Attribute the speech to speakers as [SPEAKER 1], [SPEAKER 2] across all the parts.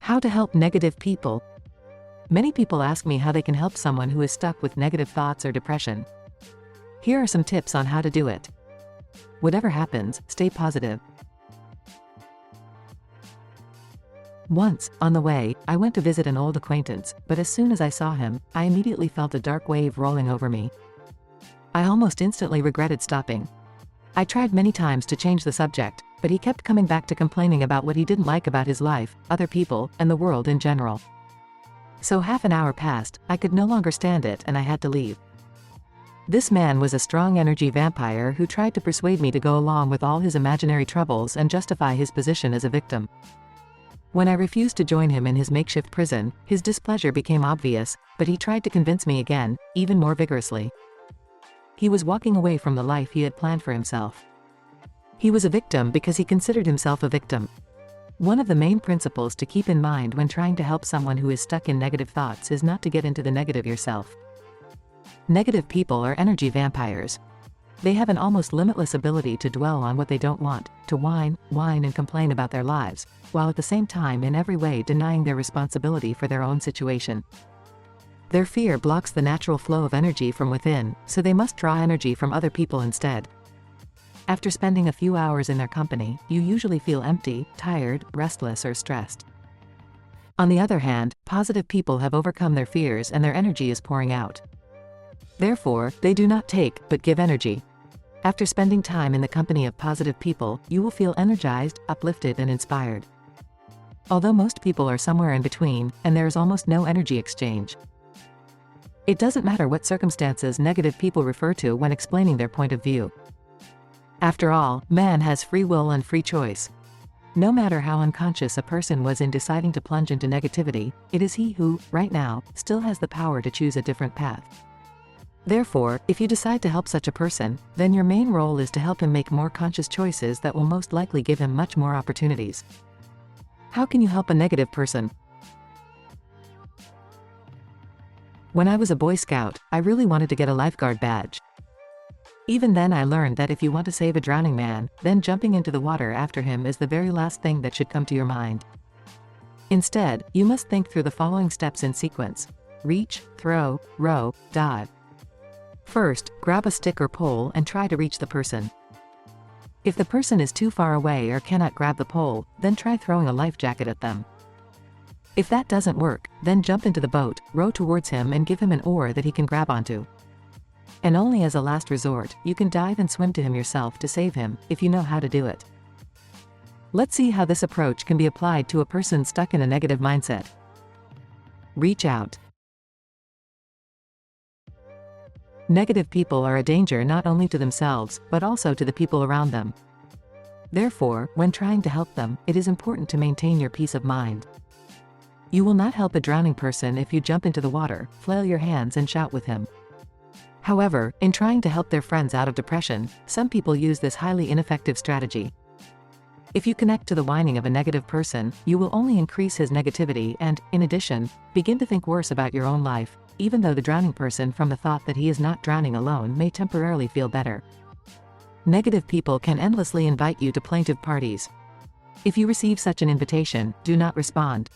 [SPEAKER 1] How to help negative people. Many people ask me how they can help someone who is stuck with negative thoughts or depression. Here are some tips on how to do it. Whatever happens, stay positive. Once, on the way, I went to visit an old acquaintance, but as soon as I saw him, I immediately felt a dark wave rolling over me. I almost instantly regretted stopping. I tried many times to change the subject, but he kept coming back to complaining about what he didn't like about his life, other people, and the world in general. So half an hour passed, I could no longer stand it and I had to leave. This man was a strong energy vampire who tried to persuade me to go along with all his imaginary troubles and justify his position as a victim. When I refused to join him in his makeshift prison, his displeasure became obvious, but he tried to convince me again, even more vigorously. He was walking away from the life he had planned for himself. He was a victim because he considered himself a victim. One of the main principles to keep in mind when trying to help someone who is stuck in negative thoughts is not to get into the negative yourself. Negative people are energy vampires. They have an almost limitless ability to dwell on what they don't want, to whine and complain about their lives, while at the same time in every way denying their responsibility for their own situation. Their fear blocks the natural flow of energy from within, so they must draw energy from other people instead. After spending a few hours in their company, you usually feel empty, tired, restless, or stressed. On the other hand, positive people have overcome their fears and their energy is pouring out. Therefore, they do not take, but give energy. After spending time in the company of positive people, you will feel energized, uplifted, and inspired. Although most people are somewhere in between, and there is almost no energy exchange. It doesn't matter what circumstances negative people refer to when explaining their point of view. After all, man has free will and free choice. No matter how unconscious a person was in deciding to plunge into negativity, it is he who, right now, still has the power to choose a different path. Therefore, if you decide to help such a person, then your main role is to help him make more conscious choices that will most likely give him much more opportunities. How can you help a negative person? When I was a Boy Scout, I really wanted to get a lifeguard badge. Even then I learned that if you want to save a drowning man, then jumping into the water after him is the very last thing that should come to your mind. Instead, you must think through the following steps in sequence: reach, throw, row, dive. First, grab a stick or pole and try to reach the person. If the person is too far away or cannot grab the pole, then try throwing a life jacket at them. If that doesn't work, then jump into the boat, row towards him and give him an oar that he can grab onto. And only as a last resort, you can dive and swim to him yourself to save him, if you know how to do it. Let's see how this approach can be applied to a person stuck in a negative mindset. Reach out. Negative people are a danger not only to themselves, but also to the people around them. Therefore, when trying to help them, it is important to maintain your peace of mind. You will not help a drowning person if you jump into the water, flail your hands and shout with him. However, in trying to help their friends out of depression, some people use this highly ineffective strategy. If you connect to the whining of a negative person, you will only increase his negativity and, in addition, begin to think worse about your own life, even though the drowning person from the thought that he is not drowning alone may temporarily feel better. Negative people can endlessly invite you to plaintive parties. If you receive such an invitation, do not respond.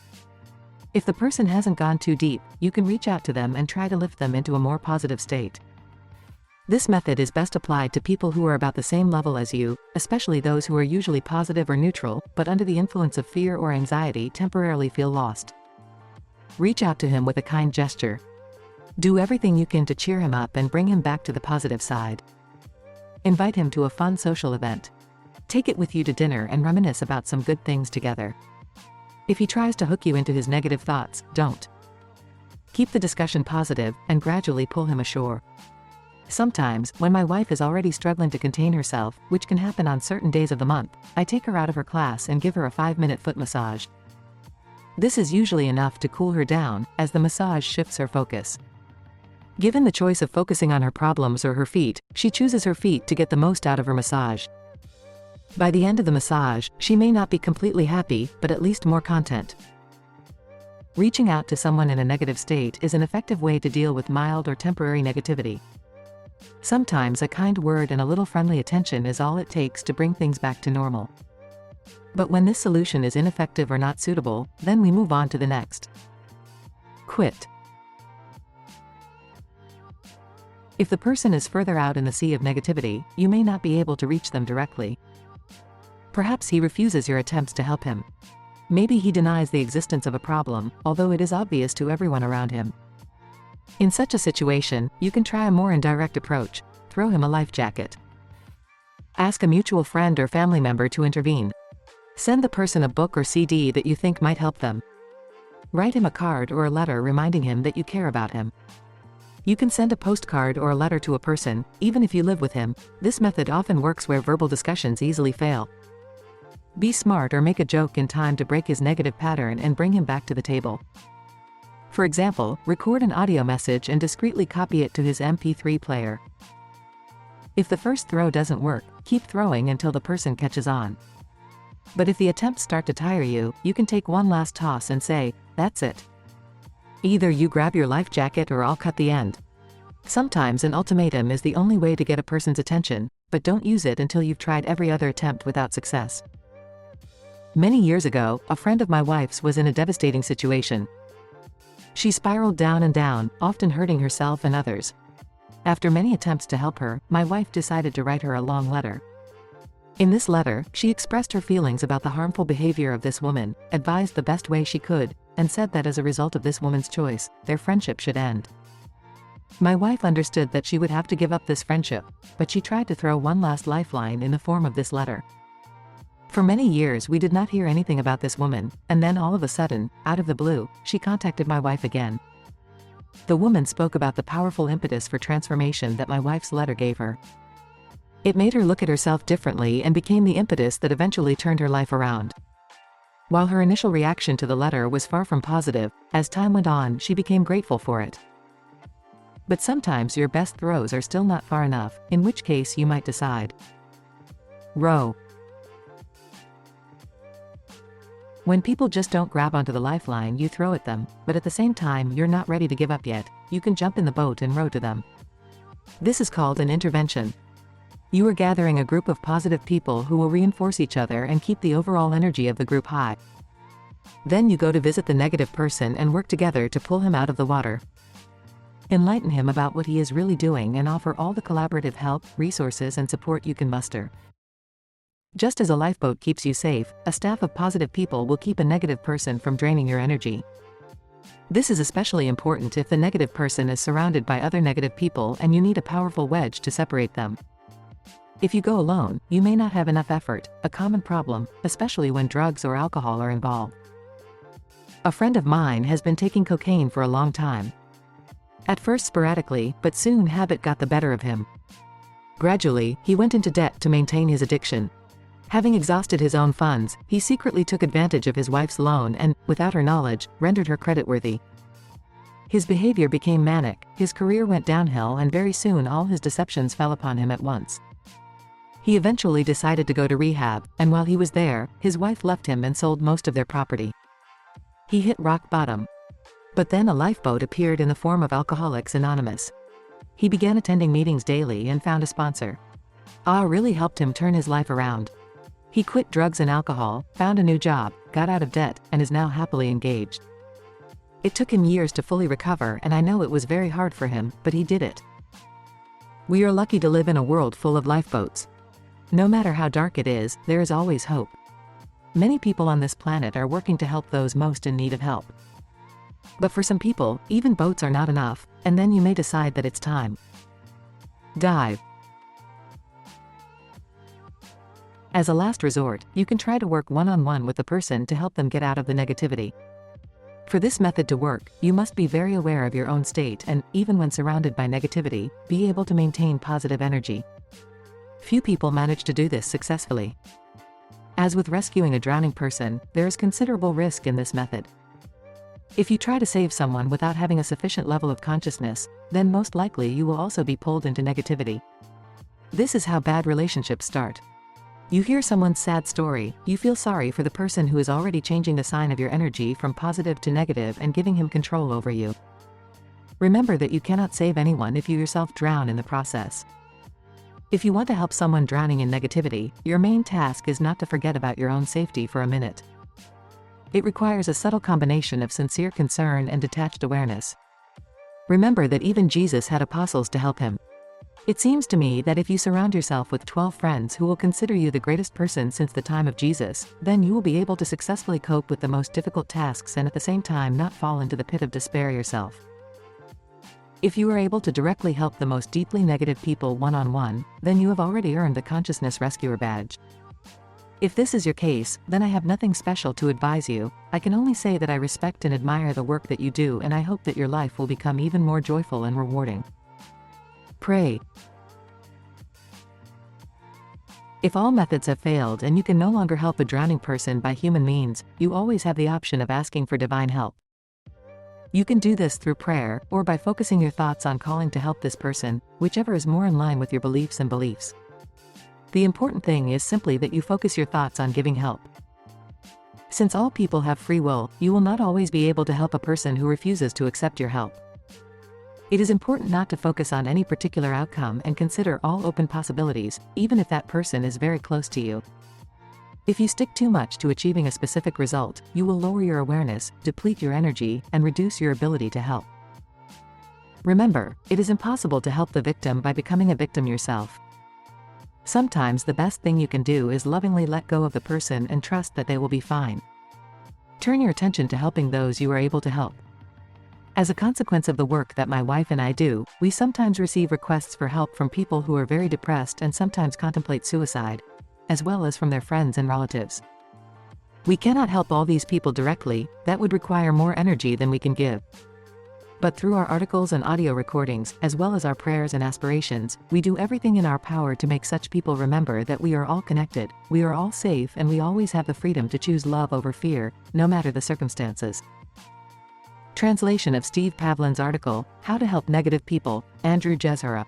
[SPEAKER 1] If the person hasn't gone too deep, you can reach out to them and try to lift them into a more positive state. This method is best applied to people who are about the same level as you, especially those who are usually positive or neutral, but under the influence of fear or anxiety temporarily feel lost. Reach out to him with a kind gesture. Do everything you can to cheer him up and bring him back to the positive side. Invite him to a fun social event. Take it with you to dinner and reminisce about some good things together. If he tries to hook you into his negative thoughts, don't. Keep the discussion positive, and gradually pull him ashore. Sometimes, when my wife is already struggling to contain herself, which can happen on certain days of the month, I take her out of her class and give her a 5-minute foot massage. This is usually enough to cool her down, as the massage shifts her focus. Given the choice of focusing on her problems or her feet, she chooses her feet to get the most out of her massage. By the end of the massage, she may not be completely happy, but at least more content. Reaching out to someone in a negative state is an effective way to deal with mild or temporary negativity. Sometimes a kind word and a little friendly attention is all it takes to bring things back to normal. But when this solution is ineffective or not suitable, then we move on to the next. Quit. If the person is further out in the sea of negativity, you may not be able to reach them directly. Perhaps he refuses your attempts to help him. Maybe he denies the existence of a problem, although it is obvious to everyone around him. In such a situation, you can try a more indirect approach. Throw him a life jacket. Ask a mutual friend or family member to intervene. Send the person a book or CD that you think might help them. Write him a card or a letter reminding him that you care about him. You can send a postcard or a letter to a person, even if you live with him. This method often works where verbal discussions easily fail. Be smart or make a joke in time to break his negative pattern and bring him back to the table. For example, record an audio message and discreetly copy it to his MP3 player. If the first throw doesn't work, keep throwing until the person catches on. But if the attempts start to tire you, you can take one last toss and say, "That's it. Either you grab your life jacket or I'll cut the end." Sometimes an ultimatum is the only way to get a person's attention, but don't use it until you've tried every other attempt without success. Many years ago, a friend of my wife's was in a devastating situation. She spiraled down and down, often hurting herself and others. After many attempts to help her, my wife decided to write her a long letter. In this letter, she expressed her feelings about the harmful behavior of this woman, advised the best way she could, and said that as a result of this woman's choice, their friendship should end. My wife understood that she would have to give up this friendship, but she tried to throw one last lifeline in the form of this letter. For many years we did not hear anything about this woman, and then all of a sudden, out of the blue, she contacted my wife again. The woman spoke about the powerful impetus for transformation that my wife's letter gave her. It made her look at herself differently and became the impetus that eventually turned her life around. While her initial reaction to the letter was far from positive, as time went on she became grateful for it. But sometimes your best throws are still not far enough, in which case you might decide. Row. When people just don't grab onto the lifeline you throw at them, but at the same time you're not ready to give up yet, you can jump in the boat and row to them. This is called an intervention. You are gathering a group of positive people who will reinforce each other and keep the overall energy of the group high. Then you go to visit the negative person and work together to pull him out of the water. Enlighten him about what he is really doing and offer all the collaborative help, resources and support you can muster. Just as a lifeboat keeps you safe, a staff of positive people will keep a negative person from draining your energy. This is especially important if the negative person is surrounded by other negative people and you need a powerful wedge to separate them. If you go alone, you may not have enough effort, a common problem, especially when drugs or alcohol are involved. A friend of mine has been taking cocaine for a long time. At first sporadically, but soon habit got the better of him. Gradually, he went into debt to maintain his addiction. Having exhausted his own funds, he secretly took advantage of his wife's loan and, without her knowledge, rendered her creditworthy. His behavior became manic, his career went downhill and very soon all his deceptions fell upon him at once. He eventually decided to go to rehab, and while he was there, his wife left him and sold most of their property. He hit rock bottom. But then a lifeboat appeared in the form of Alcoholics Anonymous. He began attending meetings daily and found a sponsor. Ah really helped him turn his life around. He quit drugs and alcohol, found a new job, got out of debt, and is now happily engaged. It took him years to fully recover and I know it was very hard for him, but he did it. We are lucky to live in a world full of lifeboats. No matter how dark it is, there is always hope. Many people on this planet are working to help those most in need of help. But for some people, even boats are not enough, and then you may decide that it's time. Dive. As a last resort, you can try to work one-on-one with the person to help them get out of the negativity. For this method to work, you must be very aware of your own state and, even when surrounded by negativity, be able to maintain positive energy. Few people manage to do this successfully. As with rescuing a drowning person, there is considerable risk in this method. If you try to save someone without having a sufficient level of consciousness, then most likely you will also be pulled into negativity. This is how bad relationships start. You hear someone's sad story, you feel sorry for the person who is already changing the sign of your energy from positive to negative and giving him control over you. Remember that you cannot save anyone if you yourself drown in the process. If you want to help someone drowning in negativity, your main task is not to forget about your own safety for a minute. It requires a subtle combination of sincere concern and detached awareness. Remember that even Jesus had apostles to help him. It seems to me that if you surround yourself with 12 friends who will consider you the greatest person since the time of Jesus, then you will be able to successfully cope with the most difficult tasks and at the same time not fall into the pit of despair yourself. If you are able to directly help the most deeply negative people one-on-one, then you have already earned the Consciousness Rescuer badge. If this is your case, then I have nothing special to advise you. I can only say that I respect and admire the work that you do, and I hope that your life will become even more joyful and rewarding. Pray. If all methods have failed and you can no longer help a drowning person by human means, you always have the option of asking for divine help. You can do this through prayer, or by focusing your thoughts on calling to help this person, whichever is more in line with your beliefs and beliefs. The important thing is simply that you focus your thoughts on giving help. Since all people have free will, you will not always be able to help a person who refuses to accept your help. It is important not to focus on any particular outcome and consider all open possibilities, even if that person is very close to you. If you stick too much to achieving a specific result, you will lower your awareness, deplete your energy, and reduce your ability to help. Remember, it is impossible to help the victim by becoming a victim yourself. Sometimes the best thing you can do is lovingly let go of the person and trust that they will be fine. Turn your attention to helping those you are able to help. As a consequence of the work that my wife and I do, we sometimes receive requests for help from people who are very depressed and sometimes contemplate suicide, as well as from their friends and relatives. We cannot help all these people directly, that would require more energy than we can give. But through our articles and audio recordings, as well as our prayers and aspirations, we do everything in our power to make such people remember that we are all connected, we are all safe, and we always have the freedom to choose love over fear, no matter the circumstances. Translation of Steve Pavlin's article, How to Help Negative People, Andrew Jezhara.